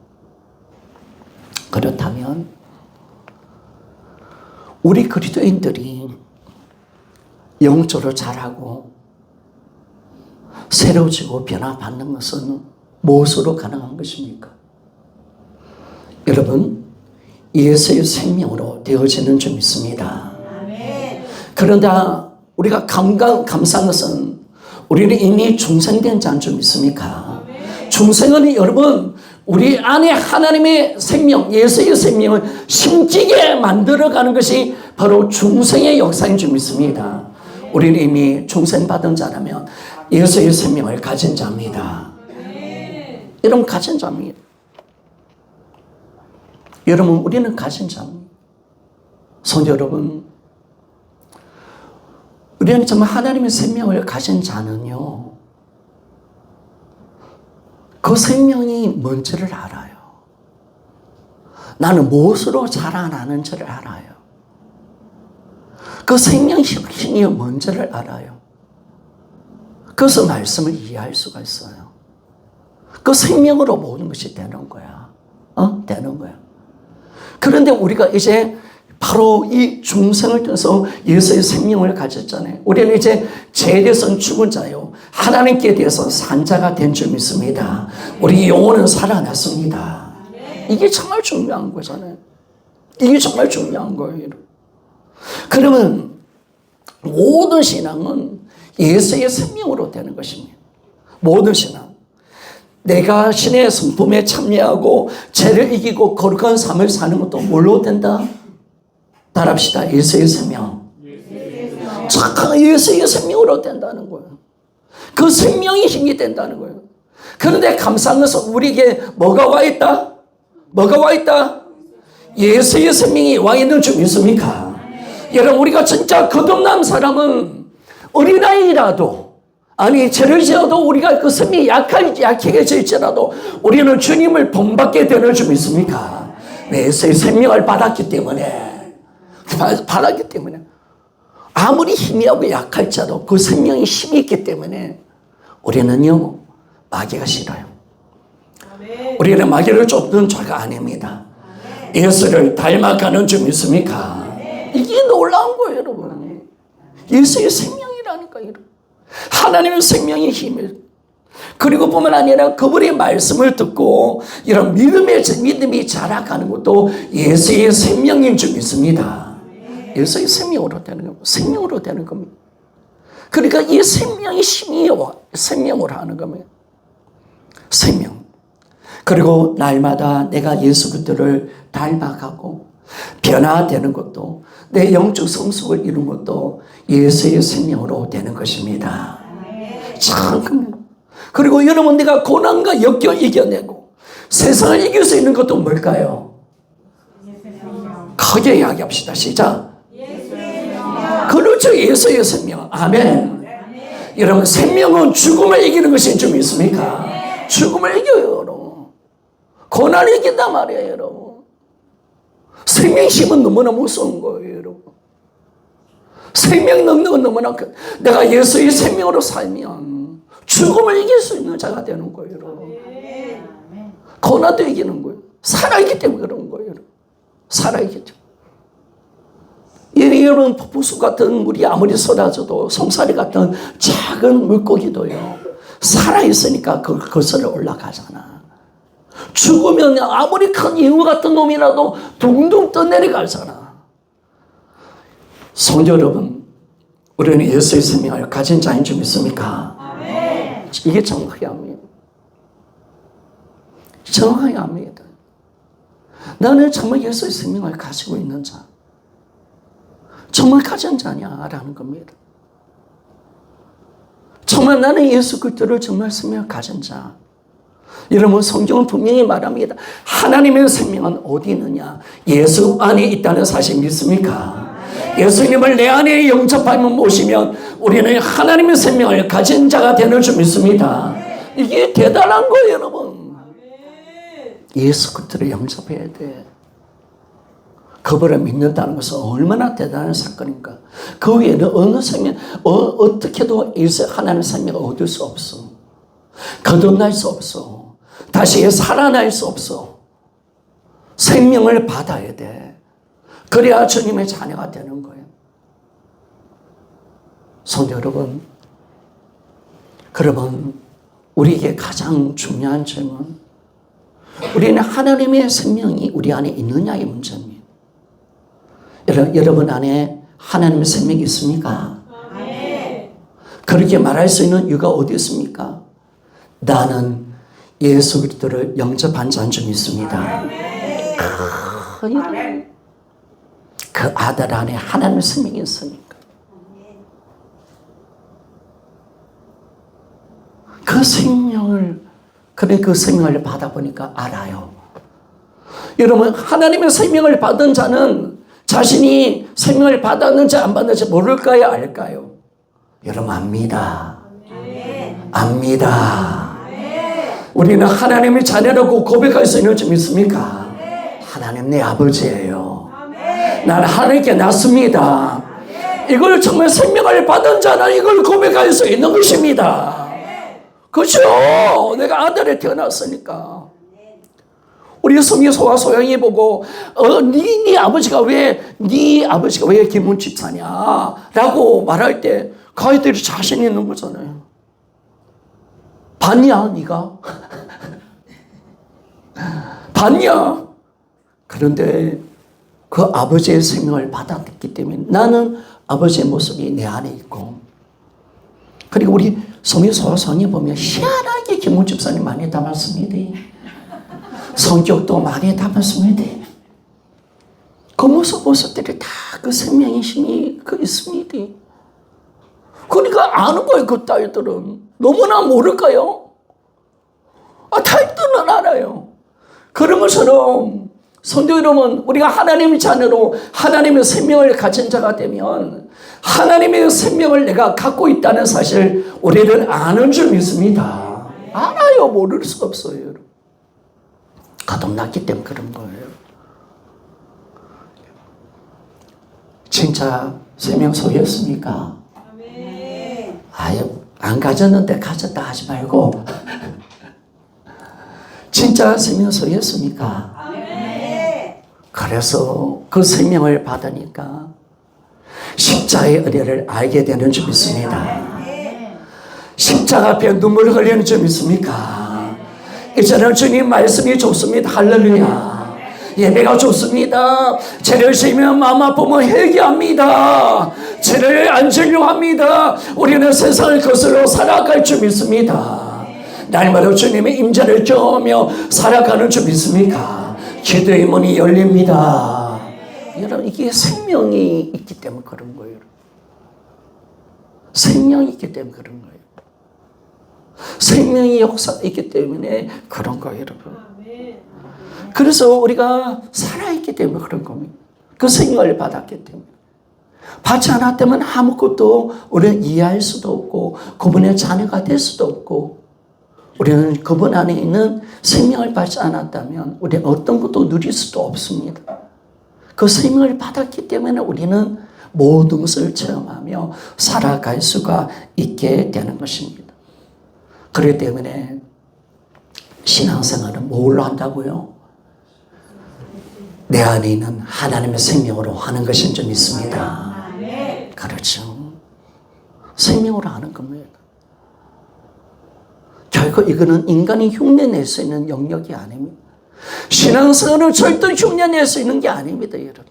그렇다면 우리 그리스도인들이 영적으로 자라고 새로워지고 변화받는 것은 무엇으로 가능한 것입니까? 여러분, 예수의 생명으로 되어지는 줄 믿습니다. 그러나 우리가 감사한 것은 우리는 이미 중생된 자인 줄 믿습니까? 중생은 여러분, 우리 안에 하나님의 생명, 예수의 생명을 심지게 만들어가는 것이 바로 중생의 역사인 줄 믿습니다. 우리는 이미 중생받은 자라면 예수의 생명을 가진 자입니다. 여러분, 가진 자입니다. 여러분, 우리는 가진 자입니다. 성도 여러분, 우리는 정말 하나님의 생명을 가진 자는요, 그 생명이 뭔지를 알아요. 나는 무엇으로 자라나는지를 알아요. 그 생명 힘이 뭔지를 알아요. 그래서 말씀을 이해할 수가 있어요. 그 생명으로 모든 것이 되는 거야. 되는 거야. 그런데 우리가 이제 바로 이 중생을 통해서 예수의 생명을 가졌잖아요. 우리는 이제 죄에 대해서는 죽은 자요, 하나님께 대해서 산 자가 된 줄 믿습니다. 우리 영혼은 살아났습니다. 이게 정말 중요한 거잖아요. 이게 정말 중요한 거예요. 그러면 모든 신앙은 예수의 생명으로 되는 것입니다. 모든 신앙. 내가 신의 성품에 참여하고 죄를 이기고 거룩한 삶을 사는 것도 뭘로 된다? 따라합시다. 예수의 생명. 착한 예수의 생명으로 된다는 거예요. 그 생명이 힘이 된다는 거예요. 그런데 감사한 것은 우리에게 뭐가 와 있다? 뭐가 와 있다? 예수의 생명이 와 있는 줄 믿습니까? 여러분, 우리가 진짜 거듭난 사람은 어린아이라도, 아니 죄를 지어도 우리가 그 생명이 약해질지라도 우리는 주님을 본받게 되는 줄 믿습니까? 예수의 생명을 받았기 때문에, 아무리 희미하고 약할지라도 그 생명이 힘이 있기 때문에 우리는요, 마귀가 싫어요. 우리는 마귀를 쫓는 자가 아닙니다. 예수를 닮아가는 줄 믿습니까? 이게 놀라운 거예요, 여러분. 예수의 생명이라니까. 하나님의 생명의 힘을, 그리고 뿐만 아니라 그분의 말씀을 듣고 이런 믿음이 자라가는 것도 예수의 생명인 줄 믿습니다. 예수의 생명으로 되는 겁니다. 생명으로 되는 겁니다. 그러니까 이 생명의 힘이 생명으로 하는 겁니다. 생명. 그리고 날마다 내가 예수 그리스도를 닮아가고 변화되는 것도, 내 영적 성숙을 이룬 것도 예수의 생명으로 되는 것입니다. 참. 그리고 여러분, 내가 고난과 역경 이겨내고 세상을 이길 수 있는 것도 뭘까요? 크게 이야기합시다. 시작. 그렇죠. 예수의 생명. 아멘. 여러분, 생명은 죽음을 이기는 것인 줄 믿습니까? 죽음을 이겨요, 여러분. 고난을 이긴단 말이에요, 여러분. 생명 힘은 너무나 무서운 거예요, 여러분. 생명 능력은 너무나 내가 예수의 생명으로 살면 죽음을 이길 수 있는 자가 되는 거예요, 여러분. 고난도 이기는 거예요. 살아있기 때문에 그런 거예요, 여러분. 살아있기 때문에. 여러분, 폭포수 같은 물이 아무리 쏟아져도 솜사리 같은 작은 물고기도요, 살아있으니까 그걸 거슬러 올라가잖아. 죽으면 아무리 큰 이유 같은 놈이라도 둥둥 떠내려가잖아. 성도 여러분, 우리는 예수의 생명을 가진 자인 줄 믿습니까? 아멘. 이게 정확하게 합니다. 정확하게 합니다. 나는 정말 예수의 생명을 가지고 있는 자, 정말 가진 자냐라는 겁니다. 정말 나는 예수 그리스도를 정말 생명을 가진 자, 여러분, 성경은 분명히 말합니다. 하나님의 생명은 어디 있느냐? 예수 안에 있다는 사실 믿습니까? 예수님을 내 안에 영접하면 모시면 우리는 하나님의 생명을 가진 자가 되는 줄 믿습니다. 이게 대단한 거예요, 여러분. 예수 그리스도를 영접해야 돼. 그분을 믿는다는 것은 얼마나 대단한 사건인가. 그 외에는 어느 생명, 어떻게도 하나님의 생명을 얻을 수 없어. 거듭날 수 없어. 다시 살아날 수 없어. 생명을 받아야 돼. 그래야 주님의 자녀가 되는 거예요. 성도 여러분, 그러면 우리에게 가장 중요한 질문, 우리는 하나님의 생명이 우리 안에 있느냐의 문제입니다. 여러분 안에 하나님의 생명이 있습니까? 네. 그렇게 말할 수 있는 이유가 어디 있습니까? 나는 예수 그리스도를 영접한 자인 줄 믿습니다. 그 아들 안에 하나님의 생명이 있으니까. 그 생명을 받아보니까 알아요. 여러분, 하나님의 생명을 받은 자는 자신이 생명을 받았는지 안 받았는지 모를까요? 알까요? 여러분, 압니다. 압니다. 우리는 하나님의 자녀라고 고백할 수 있는 줄 믿습니까? 하나님 내 아버지예요. 나는 하나님께 낳습니다. 이걸 정말 생명을 받은 자는 이걸 고백할 수 있는 것입니다. 그렇죠? 내가 아들에 태어났으니까. 우리 성유소와 소영이 보고 네 아버지가 왜 김문 집사냐 라고 말할 때 그 아이들이 자신 있는 거잖아요. 봤냐 네가? 봤냐? 그런데 그 아버지의 생명을 받았기 때문에 나는 아버지의 모습이 내 안에 있고, 그리고 우리 성유소와 소영이 보면 희한하게 김문 집사님 많이 닮았습니다. 성격도 많이 닮았습니다. 그 모습들이 다 그 생명의 힘이 있습니다. 그러니까 아는 거예요, 그 딸들은. 너무나 모를까요? 딸들은 알아요. 그런 것처럼 성도 여러분, 우리가 하나님의 자녀로 하나님의 생명을 가진 자가 되면 하나님의 생명을 내가 갖고 있다는 사실 우리는 아는 줄 믿습니다. 알아요. 모를 수 없어요. 거듭났기 때문에 그런 거예요. 진짜 생명 소유였습니까? 아유, 안 가졌는데 가졌다 하지 말고 진짜 생명 소유였습니까? 그래서 그 생명을 받으니까 십자가의 은혜를 알게 되는 줄 믿습니다. 십자가 앞에 눈물을 흘리는 줄 믿습니까? 이제는 주님 말씀이 좋습니다. 할렐루야. 예배가 좋습니다. 죄를 지으면 마음 아프면 회개합니다. 죄를 안 지려고 합니다. 우리는 세상을 거슬러 살아갈 줄 믿습니다. 날마다 주님의 임재를 경험하며 살아가는 줄 믿습니까? 기도의 문이 열립니다. 여러분, 이게 생명이 있기 때문에 그런 거예요. 생명이 있기 때문에 그런 거예요. 생명의 역사가 있기 때문에 그런 거예요, 여러분. 그래서 우리가 살아있기 때문에 그런 겁니다. 그 생명을 받았기 때문에. 받지 않았다면 아무것도 우리는 이해할 수도 없고 그분의 자녀가 될 수도 없고, 우리는 그분 안에 있는 생명을 받지 않았다면 우리는 어떤 것도 누릴 수도 없습니다. 그 생명을 받았기 때문에 우리는 모든 것을 체험하며 살아갈 수가 있게 되는 것입니다. 그렇기 때문에 신앙생활은 뭘로 한다고요? 내 안에 있는 하나님의 생명으로 하는 것인 줄 믿습니다. 그렇죠. 생명으로 하는 겁니다. 결국 이거는 인간이 흉내낼 수 있는 영역이 아닙니다. 신앙생활은 절대 흉내낼 수 있는 게 아닙니다, 여러분.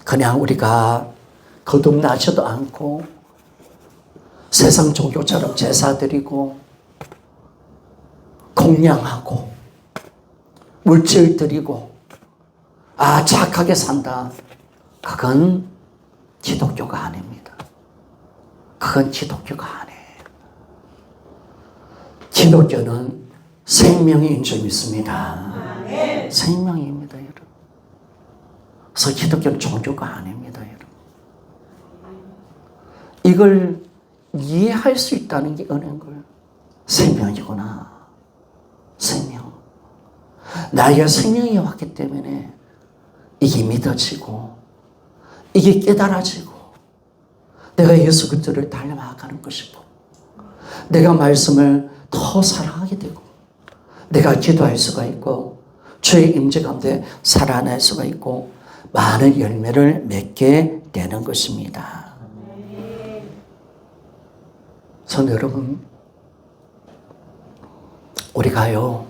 그냥 우리가 거듭나지도 않고 세상 종교처럼 제사 드리고 공양하고 물질 드리고 착하게 산다. 그건 기독교가 아닙니다. 그건 기독교가 아니에요. 기독교는 생명인 줄 믿습니다. 생명입니다, 여러분. 그래서 기독교는 종교가 아닙니다, 여러분. 이걸 이해할 수 있다는 게 은혜인 거예요. 생명이구나. 생명. 나의 생명이 왔기 때문에 이게 믿어지고 이게 깨달아지고 내가 예수 그리스도를 닮아가는 것이고 내가 말씀을 더 사랑하게 되고 내가 기도할 수가 있고 주의 임재 가운데 살아날 수가 있고 많은 열매를 맺게 되는 것입니다. 그래서 여러분, 우리가요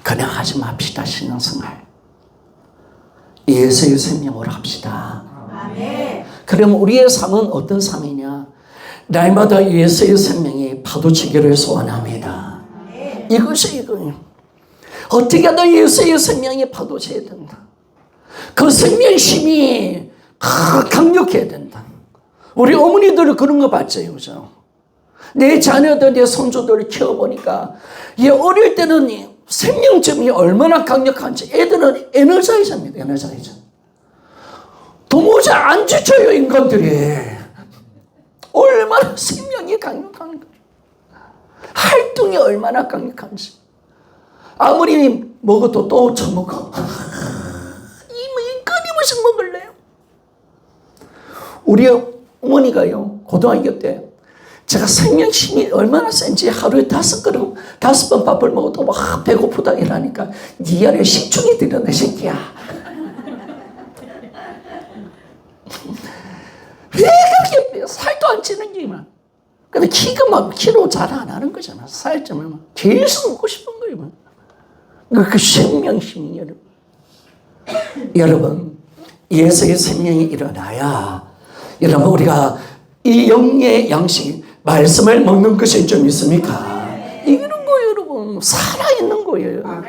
그냥 하지 맙시다. 신앙생활 예수의 생명으로 합시다. 그럼 우리의 삶은 어떤 삶이냐? 날마다 예수의 생명이 파도치기를 소원합니다. 이것이 이거예요. 어떻게 하든 예수의 생명이 파도쳐야 된다. 그 생명의 힘이 강력해야 된다. 우리 어머니들 그런 거 봤죠, 그죠? 내 자녀들, 내 손주들을 키워보니까 얘 어릴 때는 생명점이 얼마나 강력한지 애들은 에너자이저입니다. 에너자이저. 도무지 안 지쳐요, 인간들이. 얼마나 생명이 강력한 거예요. 활동이 얼마나 강력한지. 아무리 먹어도 또 처먹어. 끊임없이 먹을래요. 우리 어머니가요, 고등학교 때 제가 생명심이 얼마나 센지 하루에 5번 밥을 먹어도 막 배고프다 이러니까 네 안에 식충이 들었네, 새끼야. 왜 그렇게 살도 안 찌는 게만. 근데 키가 막 키로 잘 안 하는 거잖아. 살점을 막 계속 먹고 싶은 거예요. 그 생명심이 여러분, 예수의 생명이 일어나야 여러분 우리가 이 영의 양식 말씀을 먹는 것이 좀 있습니까? 이런 거예요, 여러분. 살아있는 거예요.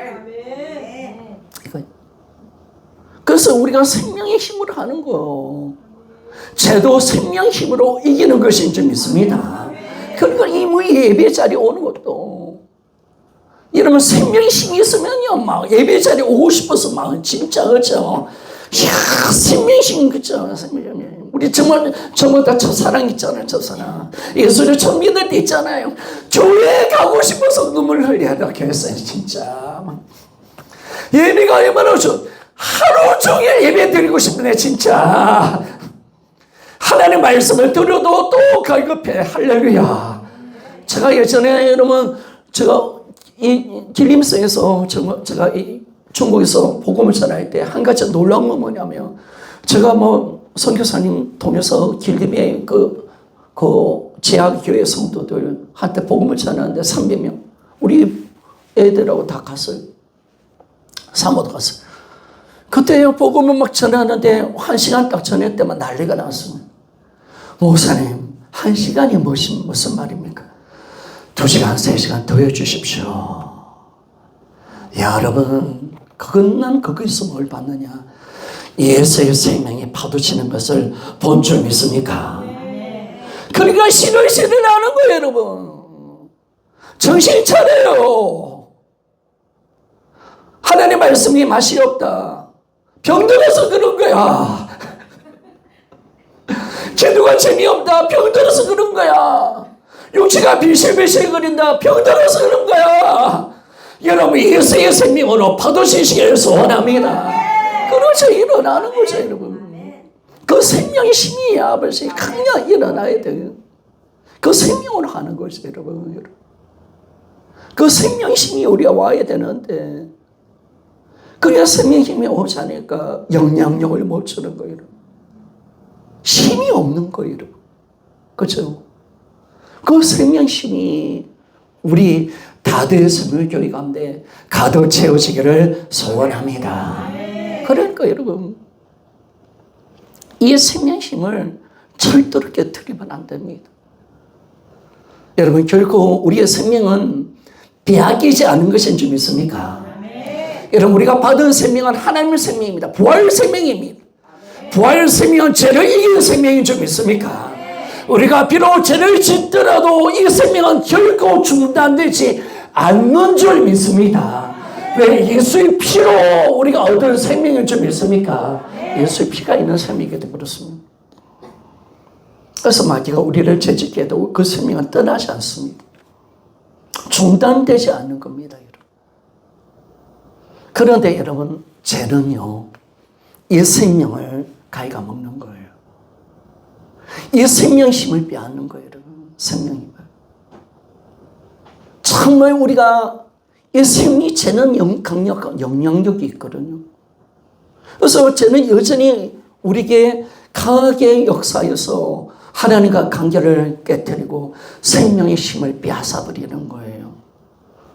그래서 우리가 생명의 힘으로 하는 거. 죄도 생명 힘으로 이기는 것이 좀 있습니다. 그러니까 이 예배 자리에 오는 것도 여러분 생명의 힘이 있으면요 막 예배 자리에 오고 싶어서 막 진짜 그죠? 이야 생명의 힘 그죠? 우리 정말 다 첫사랑 있잖아요. 첫사랑 예수를 처음 믿을 때 있잖아요. 교회에 가고 싶어서 눈물 흘려야 했어요. 진짜 예배가 얼마나 좋 하루 종일 예배 드리고 싶네 진짜. 하나님의 말씀을 들어도 또 갈급해. 할렐루야. 제가 예전에 여러분 제가 이 길림서에서 제가 이 중국에서 복음을 전할 때 한 가지 놀라운 건 뭐냐면 제가 뭐 선교사님 통해서 길림의 그 제약교회 성도들한테 복음을 전하는데 300명 우리 애들하고 다 갔어요. 사모도 갔어요. 그때 복음을 막 전하는데 1시간 딱 전할 때만 난리가 났어요. 목사님 1시간이 무슨 말입니까? 2시간 3시간 더 해주십시오. 여러분 난 거기서 뭘 받느냐? 예수의 생명이 파도치는 것을 본 줄 믿습니까? 그러니까 시들시들 하는 거예요, 여러분. 정신 차려요. 하나님의 말씀이 맛이 없다. 병들어서 그런 거야. 기도가 재미없다. 병들어서 그런 거야. 육체가 비실비실 거린다. 병들어서 그런 거야. 여러분 예수의 생명으로 파도치시기를 소원합니다. 그렇죠. 일어나는 거죠, 여러분. 그 생명의 힘이 아버지 강력 일어나야 돼요. 그 생명으로 하는 거죠, 여러분. 그 생명의 힘이 우리가 와야 되는데 그래야 생명의 힘이 오지 않으니까 영향력을 못 주는 거예요. 힘이 없는 거예요. 그렇죠? 그 생명의 힘이 우리 다들 성결교회 가운데 가득 채워지기를 소원합니다. 그러니까 여러분 이 생명의 힘을 절대로 깨트리면 안 됩니다. 여러분 결코 우리의 생명은 빼앗기지 않은 것인 줄 믿습니까? 여러분 우리가 받은 생명은 하나님의 생명입니다. 부활 생명입니다. 부활 생명은 죄를 이기는 생명인 줄 믿습니까? 우리가 비록 죄를 짓더라도 이 생명은 결코 중단되지 않는 줄 믿습니다. 왜? 예수의 피로 우리가 얻은 생명인 줄 믿습니까? 예수의 피가 있는 생명이기 때문에 그렇습니다. 그래서 마귀가 우리를 죄짓게 해도 그 생명은 떠나지 않습니다. 중단되지 않는 겁니다, 여러분. 그런데 여러분, 죄는요, 이 생명을 갉아먹는 거예요. 이 생명 힘을 빼앗는 거예요, 여러분. 생명 힘을. 정말 우리가 이 생명이 죄는 강력한 영향력이 있거든요. 그래서 죄는 여전히 우리에게 강하게 역사해서 하나님과 관계를 깨뜨리고 생명의 힘을 빼앗아버리는 거예요.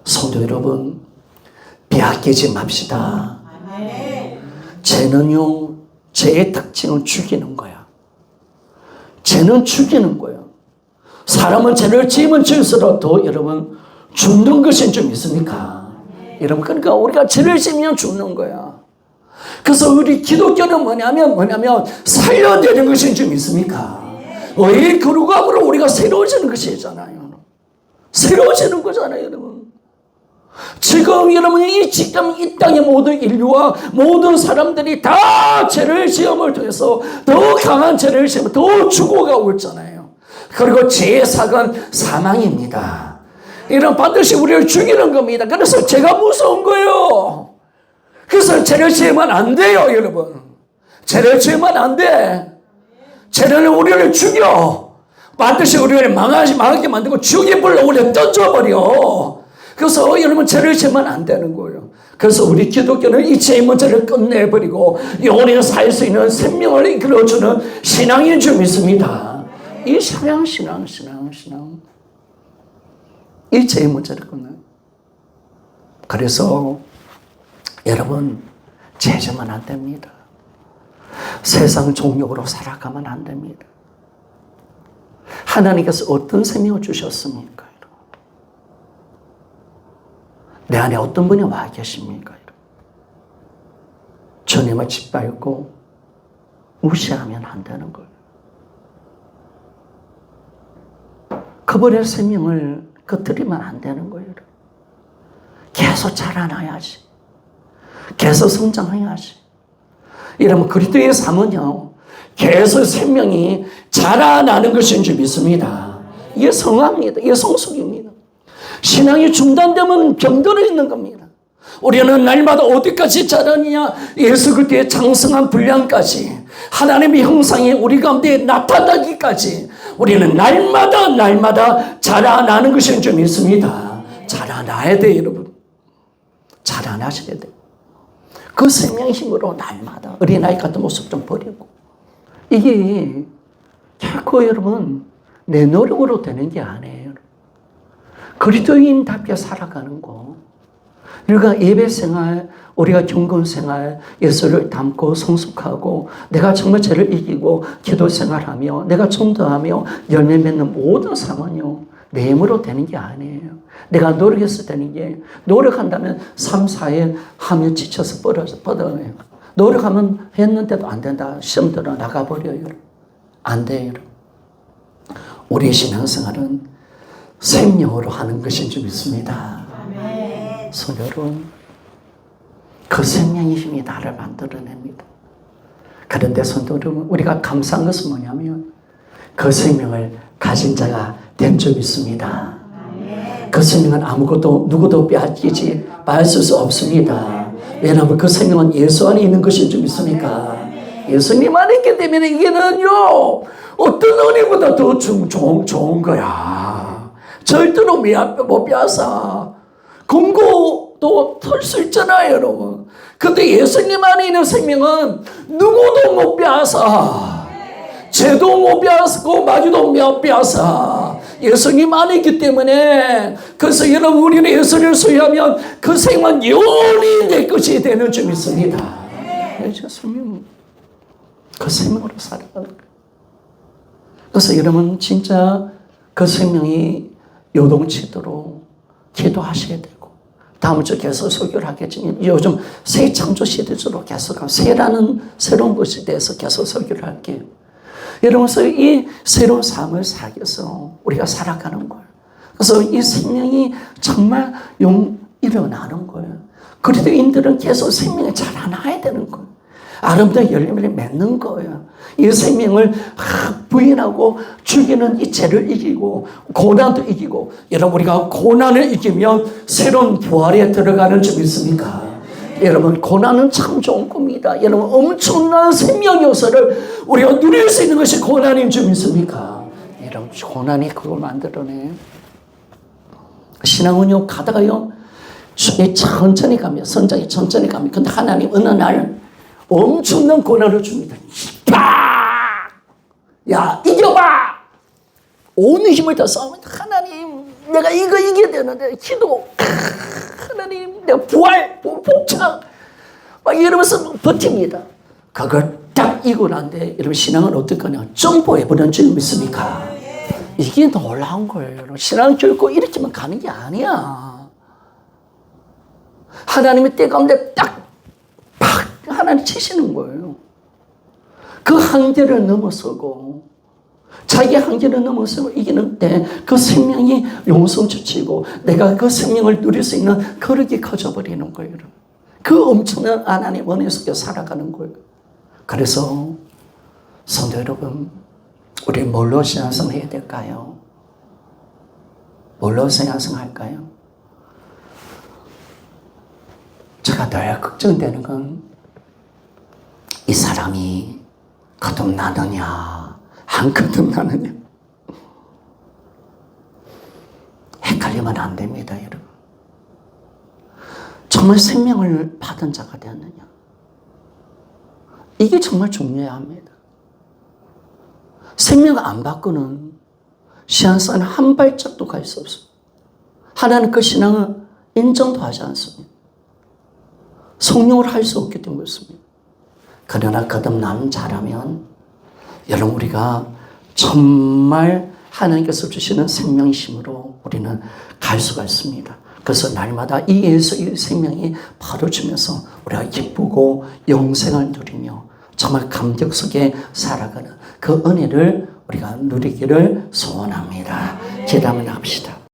성도 여러분, 빼앗기지 맙시다. 죄는요, 죄의 특징은 죽이는 거야. 죄는 죽이는 거예요. 사람은 죄를 지으면 지을수록 더 여러분 죽는 것인 줄 믿습니까? 여러분, 그러니까 우리가 죄를 지으면 죽는 거야. 그래서 우리 기독교는 뭐냐면 살려내는 것인 줄 믿습니까? 이 거룩함으로 우리가 새로워지는 것이잖아요. 새로워지는 거잖아요, 여러분. 지금 여러분이 지금 이 땅의 모든 인류와 모든 사람들이 다 죄를 지음을 통해서 더 강한 죄를 지으면 더 죽어가고 있잖아요. 그리고 죄의 사건 사망입니다. 이런 반드시 우리를 죽이는 겁니다. 그래서 죄가 무서운 거예요. 그래서 죄를 지으면 안 돼요, 여러분. 죄를 지으면 안 돼. 죄는 우리를 죽여. 반드시 우리를 망하게 만들고 죽이 불러 우리를 던져버려. 그래서 여러분, 죄를 지으면 안 되는 거예요. 그래서 우리 기독교는 이 죄의 문제를 끝내버리고 영원히 살 수 있는 생명을 이끌어주는 신앙인 줄 믿습니다. 이 신앙. 이 죄의 문제를 끝내요. 그래서 여러분, 죄 지으면 안 됩니다. 세상 종욕으로 살아가면 안 됩니다. 하나님께서 어떤 생명을 주셨습니까? 내 안에 어떤 분이 와 계십니까? 주님을 짓밟고 무시하면 안 되는 거예요. 그분의 생명을 끄트리면 안 되는 거예요. 계속 자라나야지. 계속 성장해야지. 이러면 그리스도의 삶은요, 계속 생명이 자라나는 것인 줄 믿습니다. 이게 성화입니다. 이게 성숙입니다. 신앙이 중단되면 병들어 있는 겁니다. 우리는 날마다 어디까지 자라느냐? 예수 그리스도의 장성한 분량까지, 하나님의 형상이 우리 가운데 나타나기까지 우리는 날마다 자라나는 것인 줄 믿습니다. 자라나야 돼요, 여러분. 자라나셔야 돼요. 그 생명의 힘으로 날마다 어린아이 같은 모습 좀 버리고. 이게 결코 여러분 내 노력으로 되는 게 아니에요. 그리스도인답게 살아가는 거. 우리가 예배 생활, 우리가 경건 생활, 예수를 닮고 성숙하고 내가 정말 죄를 이기고 기도 생활하며 내가 전도하며 열매 맺는 모든 삶은요, 내 힘으로 되는 게 아니에요. 내가 노력해서 되는 게, 노력한다면 3, 4일 하면 지쳐서 뻗어요. 노력하면 했는데도 안 된다. 시험 들어 나가버려요. 안 돼요. 우리의 신앙생활은 생명으로 하는 것인 줄 믿습니다. 성도 여러분, 그 생명의 힘이 나를 만들어냅니다. 그런데 성도 여러분, 우리가 감사한 것은 뭐냐면 그 생명을 가진 자가 된 줄 믿습니다. 그 생명은 아무것도 누구도 빼앗기지 뺏을 수 없습니다. 왜냐하면 그 생명은 예수 안에 있는 것인 줄 믿습니까? 예수님 안에 있기 때문에 이게는요, 어떤 은혜보다 더 좋은 거야. 절대로 못 빼앗아. 금고도 털 수 있잖아요, 여러분. 근데 예수님 안에 있는 생명은 누구도 못 빼앗아. 죄도 못 빼앗고 마귀도 못 빼앗아. 예수님 안에 있기 때문에, 그래서 여러분, 우리는 예수를 소유하면 그 생명은 영원히 내 것이 되는 줄 믿습니다. 그 생명으로 살아가는 거예요. 그래서 여러분, 진짜 그 생명이 요동치도록 기도하셔야 되고, 다음 주 계속 설교를 하겠지만 요즘 새 창조 시대로 계속 새라는 새로운 것에 대해서 계속 설교를 할게요. 여러분, 그래서 이 새로운 삶을 살기 위해서 우리가 살아가는 거예요. 그래서 이 생명이 정말 일어나는 거예요. 그리스도인들은 계속 생명을 자라나야 되는 거예요. 아름다운 열매를 맺는 거예요. 이 생명을 부인하고 죽이는 이 죄를 이기고 고난도 이기고, 여러분, 우리가 고난을 이기면 새로운 부활에 들어가는 줄 믿습니까? 여러분, 고난은 참 좋은 겁니다. 여러분, 엄청난 생명 요소를 우리가 누릴 수 있는 것이 고난인 줄 믿습니까? 여러분, 고난이 그걸 만들어내. 신앙은요, 가다가요, 천천히 가면, 성장이 천천히 가면, 근데 하나님 어느 날 엄청난 고난을 줍니다. 야, 이겨봐! 온 힘을 다 싸우면, 하나님, 내가 이거 이겨야 되는데, 기도, 하나님, 내가 부활, 복창, 막 이러면서 버팁니다. 그걸 딱 이기고 난데, 여러분, 신앙은 어떨까냐? 점프해버리는 줄 믿습니까? 이게 놀라운 거예요. 신앙은 결코 이렇게만 가는 게 아니야. 하나님의 때 가운데 딱, 팍, 하나님 치시는 거예요. 그 한계를 넘어서고, 자기 한계를 넘어서고 이기는데 그 생명이 용성지치고 내가 그 생명을 누릴 수 있는 거룩이 커져버리는 거예요. 그 엄청난 하나님 은혜 속에 살아가는 거예요. 그래서 성도 여러분, 우리 뭘로 신앙생활 해야 될까요? 뭘로 신앙생활 할까요? 제가 늘 걱정되는 건 이 사람이 거듭나느냐 안 거듭나느냐. 헷갈리면 안 됩니다, 여러분. 정말 생명을 받은 자가 되었느냐. 이게 정말 중요해야 합니다. 생명을 안 받고는 신앙생활 한 발짝도 갈 수 없습니다. 하나님 그 신앙을 인정도 하지 않습니다. 성령을 할 수 없기 때문에 그렇습니다. 그러나 거듭난 자라면 여러분, 우리가 정말 하나님께서 주시는 생명이심으로 우리는 갈 수가 있습니다. 그래서 날마다 이 예수의 생명이 받아주면서 우리가 기쁘고 영생을 누리며 정말 감격 속에 살아가는 그 은혜를 우리가 누리기를 소원합니다. 기도하면 합시다.